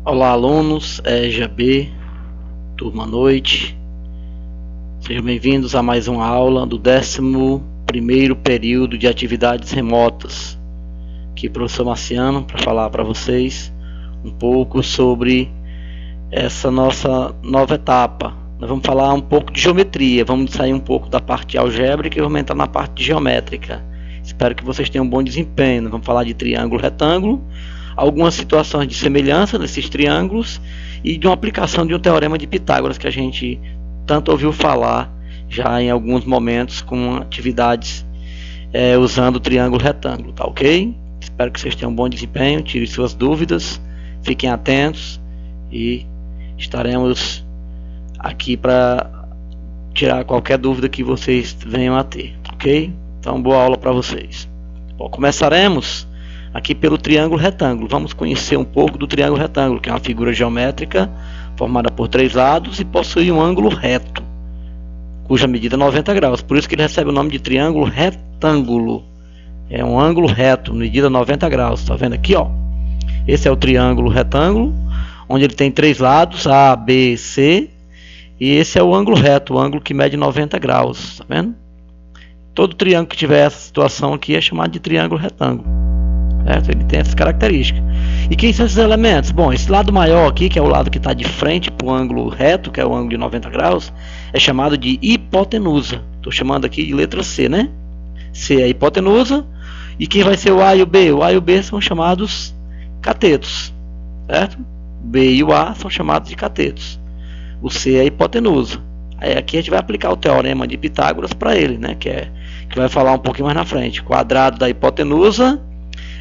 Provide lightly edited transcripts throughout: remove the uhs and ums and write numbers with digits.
Olá, alunos, EJA-B, turma noite. Sejam bem-vindos a mais uma aula do 11º período de atividades remotas. Aqui, professor Marciano, para falar para vocês um pouco sobre essa nossa nova etapa. Nós vamos falar um pouco de geometria, vamos sair um pouco da parte algébrica e vamos entrar na parte geométrica. Espero que vocês tenham um bom desempenho. Vamos falar de triângulo, retângulo, algumas situações de semelhança nesses triângulos e de uma aplicação de um teorema de Pitágoras que a gente tanto ouviu falar já em alguns momentos com atividades usando o triângulo retângulo, tá ok? Espero que vocês tenham um bom desempenho, tirem suas dúvidas, fiquem atentos e estaremos aqui para tirar qualquer dúvida que vocês venham a ter, ok? Então, boa aula para vocês. Bom, começaremos aqui pelo triângulo retângulo. Vamos conhecer um pouco do triângulo retângulo, que é uma figura geométrica formada por três lados e possui um ângulo reto, cuja medida é 90 graus. Por isso que ele recebe o nome de triângulo retângulo. É um ângulo reto, medida 90 graus. Está vendo aqui, ó? Esse é o triângulo retângulo, onde ele tem três lados, A, B, C. E esse é o ângulo reto, o ângulo que mede 90 graus. Está vendo? Todo triângulo que tiver essa situação aqui é chamado de triângulo retângulo. Certo? Ele tem essas características. E quem são esses elementos? Bom, esse lado maior aqui, que é o lado que está de frente para o ângulo reto, que é o ângulo de 90 graus, é chamado de hipotenusa. Estou chamando aqui de letra C, né? C é a hipotenusa. E quem vai ser o A e o B? O A e o B são chamados catetos. Certo? O B e o A são chamados de catetos. O C é a hipotenusa. Aí aqui a gente vai aplicar o teorema de Pitágoras para ele, né? Que vai falar um pouquinho mais na frente. O quadrado da hipotenusa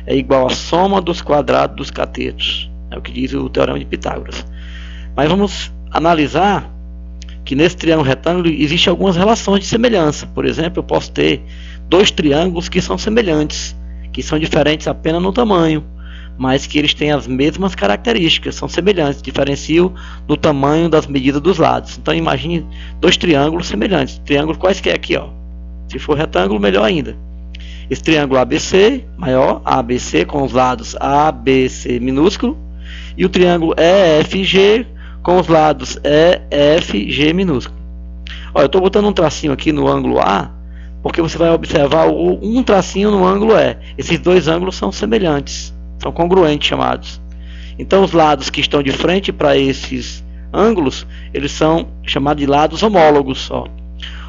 é igual à soma dos quadrados dos catetos. É o que diz o teorema de Pitágoras. Mas vamos analisar que nesse triângulo retângulo existem algumas relações de semelhança. Por exemplo, eu posso ter dois triângulos que são semelhantes, que são diferentes apenas no tamanho, mas que eles têm as mesmas características, são semelhantes, diferenciam no tamanho das medidas dos lados. Então imagine dois triângulos semelhantes, triângulos quaisquer aqui, ó. Se for retângulo, melhor ainda. Esse triângulo ABC, maior, ABC com os lados ABC minúsculo, e o triângulo EFG com os lados EFG minúsculo. Olha, eu estou botando um tracinho aqui no ângulo A, porque você vai observar um tracinho no ângulo E. Esses dois ângulos são semelhantes, são congruentes chamados. Então os lados que estão de frente para esses ângulos, eles são chamados de lados homólogos. Ó.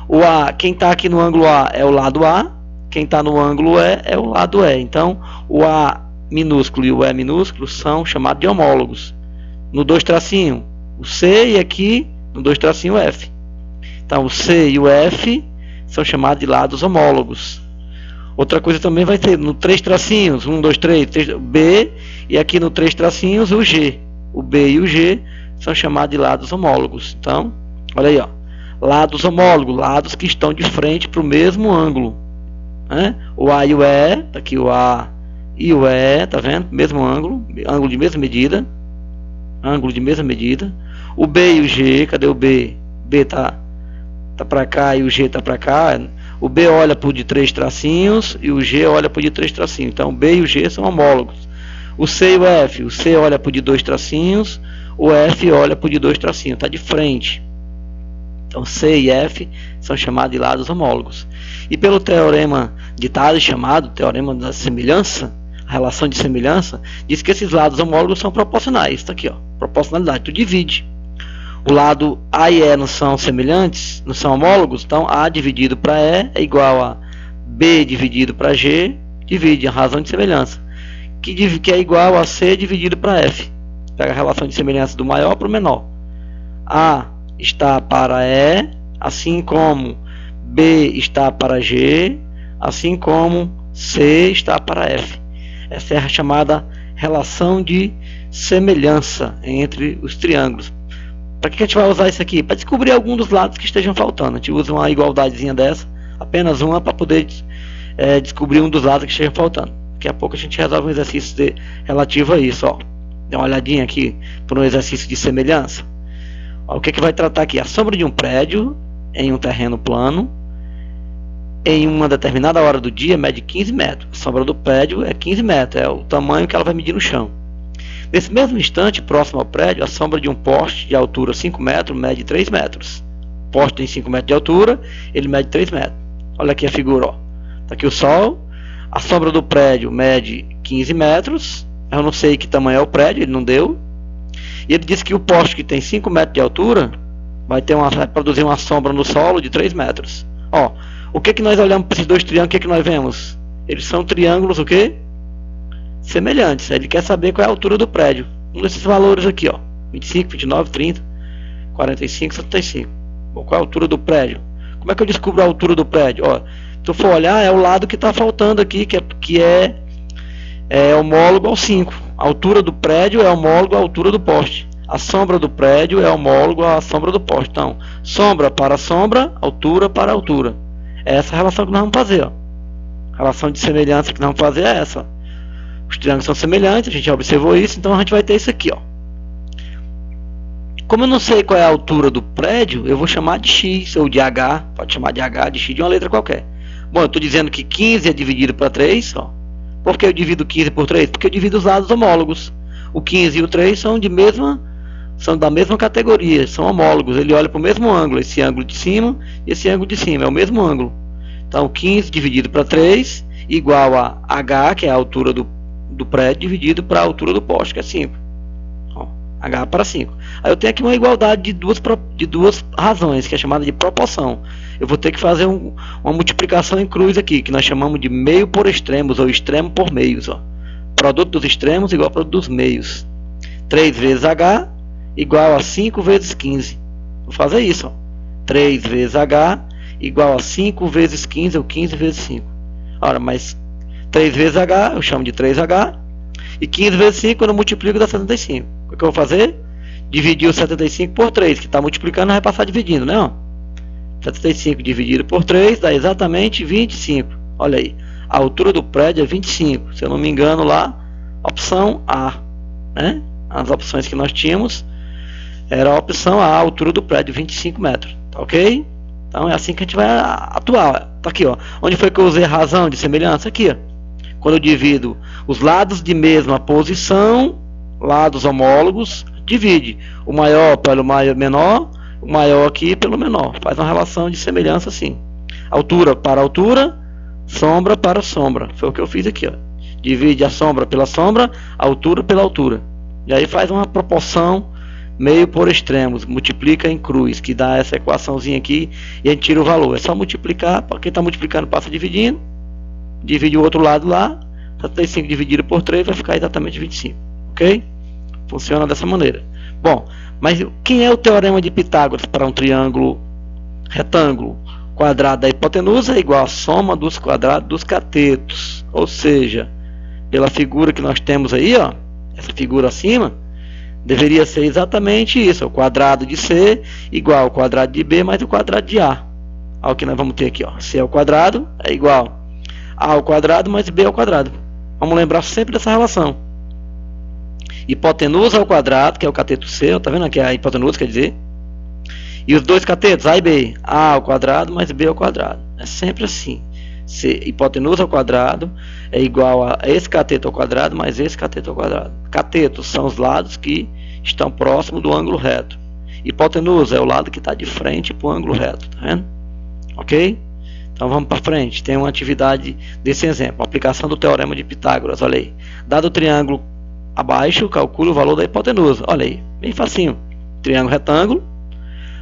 O A, quem está aqui no ângulo A é o lado A, quem está no ângulo E é o lado E. Então o A minúsculo e o E minúsculo são chamados de homólogos. No dois tracinho, o C, e aqui no dois tracinho o F. Então o C e o F são chamados de lados homólogos. Outra coisa também vai ter no três tracinhos, 1, 2, 3, B, e aqui no três tracinhos o G. O B e o G são chamados de lados homólogos. Então, olha aí, ó. Lados homólogos, lados que estão de frente para o mesmo ângulo. Né? O A e o E, tá aqui o A e o E, tá vendo? Mesmo ângulo, ângulo de mesma medida. Ângulo de mesma medida. O B e o G, cadê o B? B tá para cá e o G tá para cá. O B olha por de três tracinhos e o G olha por de três tracinhos. Então o B e o G são homólogos. O C e o C olha por de dois tracinhos, o F olha por de dois tracinhos, tá de frente. Então C e F são chamados de lados homólogos. E pelo teorema de Tales, chamado teorema da semelhança, a relação de semelhança, diz que esses lados homólogos são proporcionais. Está aqui, ó, proporcionalidade. Tu divide. O lado A e E não são semelhantes, não são homólogos, então A dividido para E é igual a B dividido para G, divide a razão de semelhança, que é igual a C dividido para F. Pega a relação de semelhança do maior para o menor. A está para E, assim como B está para G, assim como C está para F. Essa é a chamada relação de semelhança entre os triângulos. Para que a gente vai usar isso aqui? Para descobrir algum dos lados que estejam faltando. A gente usa uma igualdadezinha dessa, apenas uma, para poder descobrir um dos lados que estejam faltando. Daqui a pouco a gente resolve um exercício relativo a isso. Ó. Dá uma olhadinha aqui para um exercício de semelhança. Ó, o que vai tratar aqui? A sombra de um prédio em um terreno plano, em uma determinada hora do dia, mede 15 metros. A sombra do prédio é 15 metros, é o tamanho que ela vai medir no chão. Nesse mesmo instante, próximo ao prédio, a sombra de um poste de altura 5 metros mede 3 metros. O poste tem 5 metros de altura, ele mede 3 metros. Olha aqui a figura, ó. Tá aqui o sol, a sombra do prédio mede 15 metros, eu não sei que tamanho é o prédio, ele não deu. E ele disse que o poste que tem 5 metros de altura vai produzir uma sombra no solo de 3 metros. Ó, o que nós olhamos para esses dois triângulos, o que nós vemos? Eles são triângulos o quê? Semelhantes. Ele quer saber qual é a altura do prédio. Um desses valores aqui, ó, 25, 29, 30, 45, 75. Bom, qual é a altura do prédio? Como é que eu descubro a altura do prédio? Ó, se eu for olhar, é o lado que está faltando aqui, que é homólogo ao 5. A altura do prédio é homólogo à altura do poste. A sombra do prédio é homólogo à sombra do poste. Então, sombra para sombra, altura para altura. É essa a relação que nós vamos fazer, ó. A relação de semelhança que nós vamos fazer é essa, ó. Os triângulos são semelhantes, a gente já observou isso, então a gente vai ter isso aqui, ó. Como eu não sei qual é a altura do prédio, eu vou chamar de x ou de h, pode chamar de h, de x, de uma letra qualquer. Bom, eu estou dizendo que 15 é dividido para 3, ó. Por que eu divido 15 por 3? Porque eu divido os lados homólogos. O 15 e o 3 são da mesma categoria, são homólogos. Ele olha para o mesmo ângulo, esse ângulo de cima e esse ângulo de cima, é o mesmo ângulo. Então, 15 dividido para 3 igual a h, que é a altura do prédio, dividido para a altura do poste, que é 5. Ó, h para 5. Aí eu tenho aqui uma igualdade de duas razões, que é chamada de proporção. Eu vou ter que fazer uma multiplicação em cruz aqui, que nós chamamos de meio por extremos, ou extremo por meios. Ó. Produto dos extremos igual ao produto dos meios. 3 vezes h igual a 5 vezes 15. Vou fazer isso. Ó. 3 vezes h igual a 5 vezes 15, ou 15 vezes 5. Ora, mas 3 vezes h, eu chamo de 3h. E 15 vezes 5, quando eu multiplico, dá 75. O que eu vou fazer? Dividir o 75 por 3, que está multiplicando, vai passar dividindo, né? Ó. 75 dividido por 3 dá exatamente 25. Olha aí. A altura do prédio é 25. Se eu não me engano lá, opção A. Né? As opções que nós tínhamos era a opção A, a altura do prédio, 25 metros. Tá ok? Então é assim que a gente vai atuar. Tá aqui, ó. Onde foi que eu usei a razão de semelhança? Aqui, ó. Quando eu divido os lados de mesma posição, lados homólogos, divide o maior pelo menor, o maior aqui pelo menor. Faz uma relação de semelhança assim. Altura para altura, sombra para sombra. Foi o que eu fiz aqui, ó. Divide a sombra pela sombra, a altura pela altura. E aí faz uma proporção meio por extremos, multiplica em cruz, que dá essa equaçãozinha aqui, e a gente tira o valor. É só multiplicar, para quem está multiplicando passa dividindo, divide o outro lado lá, 75 dividido por 3 vai ficar exatamente 25, ok? Funciona dessa maneira. Bom, mas quem é o teorema de Pitágoras para um triângulo retângulo? Quadrado da hipotenusa é igual à soma dos quadrados dos catetos, ou seja, pela figura que nós temos aí, ó, essa figura acima, deveria ser exatamente isso, o quadrado de C igual ao quadrado de B mais o quadrado de A. Olha o que nós vamos ter aqui, ó. C ao quadrado é igual a ao quadrado mais B ao quadrado. Vamos lembrar sempre dessa relação. Hipotenusa ao quadrado, que é o cateto C, tá vendo aqui a hipotenusa, quer dizer? E os dois catetos, A e B, A ao quadrado mais B ao quadrado. É sempre assim. C, hipotenusa ao quadrado é igual a esse cateto ao quadrado mais esse cateto ao quadrado. Catetos são os lados que estão próximos do ângulo reto. Hipotenusa é o lado que está de frente para o ângulo reto, tá vendo? Ok? Então vamos para frente. Tem uma atividade desse exemplo. Aplicação do teorema de Pitágoras. Olha aí. Dado o triângulo abaixo, calcule o valor da hipotenusa. Olha aí. Bem facinho. Triângulo retângulo.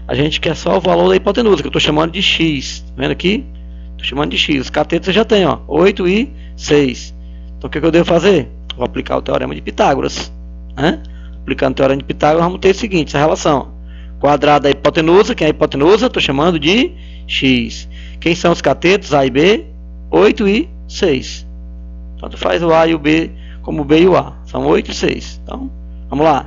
A gente quer só o valor da hipotenusa, que eu estou chamando de x. Tá vendo aqui? Estou chamando de x. Os catetos eu já tenho, ó. 8 e 6. Então o que eu devo fazer? Vou aplicar o teorema de Pitágoras. Né? Aplicando o teorema de Pitágoras, vamos ter o seguinte, essa relação. Quadrado da hipotenusa, quem é a hipotenusa? Estou chamando de x. Quem são os catetos? A e B? 8 e 6. Tanto faz o A e o B como o B e o A. São 8 e 6. Então, vamos lá.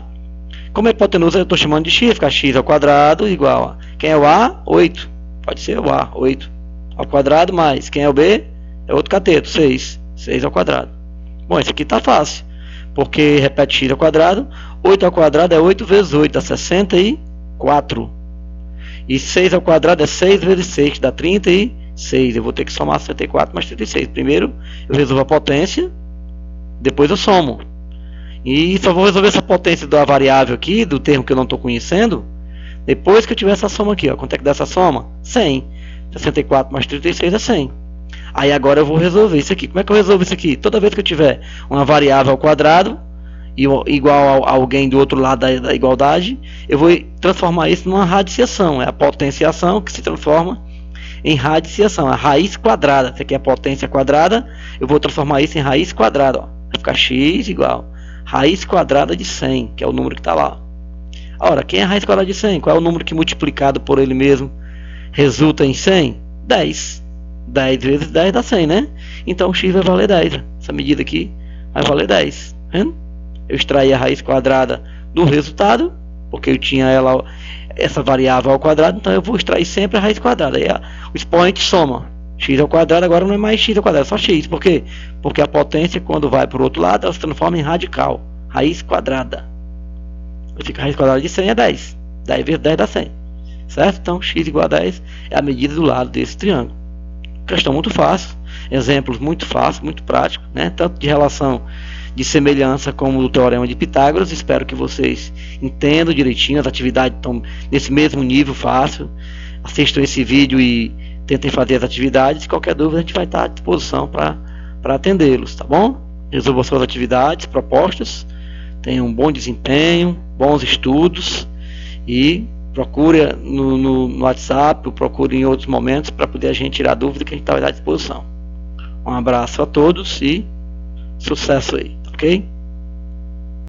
Como é hipotenusa, eu estou chamando de x. Fica x ao quadrado igual a... Quem é o A? 8. Pode ser o A, 8. Ao quadrado mais. Quem é o B? É outro cateto, 6. 6 ao quadrado. Bom, esse aqui está fácil. Porque repete x ao quadrado. 8 ao quadrado é 8 vezes 8. Dá 64. E 6 ao quadrado é 6 vezes 6, que dá 36. Eu vou ter que somar 64 mais 36. Primeiro eu resolvo a potência, depois eu somo. E só vou resolver essa potência da variável aqui, do termo que eu não estou conhecendo, depois que eu tiver essa soma aqui, ó. Quanto é que dá essa soma? 100. 64 mais 36 é 100. Aí agora eu vou resolver isso aqui. Como é que eu resolvo isso aqui? Toda vez que eu tiver uma variável ao quadrado igual a alguém do outro lado da igualdade, eu vou transformar isso numa radiciação. É a potenciação que se transforma em radiciação, a raiz quadrada. Isso aqui é a potência quadrada, eu vou transformar isso em raiz quadrada. Ó. Vai ficar x igual raiz quadrada de 100, que é o número que está lá. Ora, quem é a raiz quadrada de 100? Qual é o número que multiplicado por ele mesmo resulta em 100? 10. 10 vezes 10 dá 100, né? Então x vai valer 10. Essa medida aqui vai valer 10. Vendo? Eu extraí a raiz quadrada do resultado, porque eu tinha essa variável ao quadrado, então eu vou extrair sempre a raiz quadrada. Aí o expoente soma. X ao quadrado agora não é mais x ao quadrado, é só x. Por quê? Porque a potência, quando vai para o outro lado, ela se transforma em radical. Raiz quadrada. Fica a raiz quadrada de 100 é 10. 10 vezes 10 dá 100. Certo? Então x igual a 10 é a medida do lado desse triângulo. Questão muito fácil. Exemplos muito fáceis, muito práticos, né? Tanto de relação de semelhança como do teorema de Pitágoras. Espero que vocês entendam direitinho. As atividades estão nesse mesmo nível fácil. Assistam esse vídeo e tentem fazer as atividades. Qualquer dúvida a gente vai estar à disposição para atendê-los, tá bom? Resolvam suas atividades propostas. Tenham um bom desempenho, bons estudos e procure no WhatsApp, procure em outros momentos para poder a gente tirar a dúvida que a gente está à disposição. Um abraço a todos e sucesso aí, ok?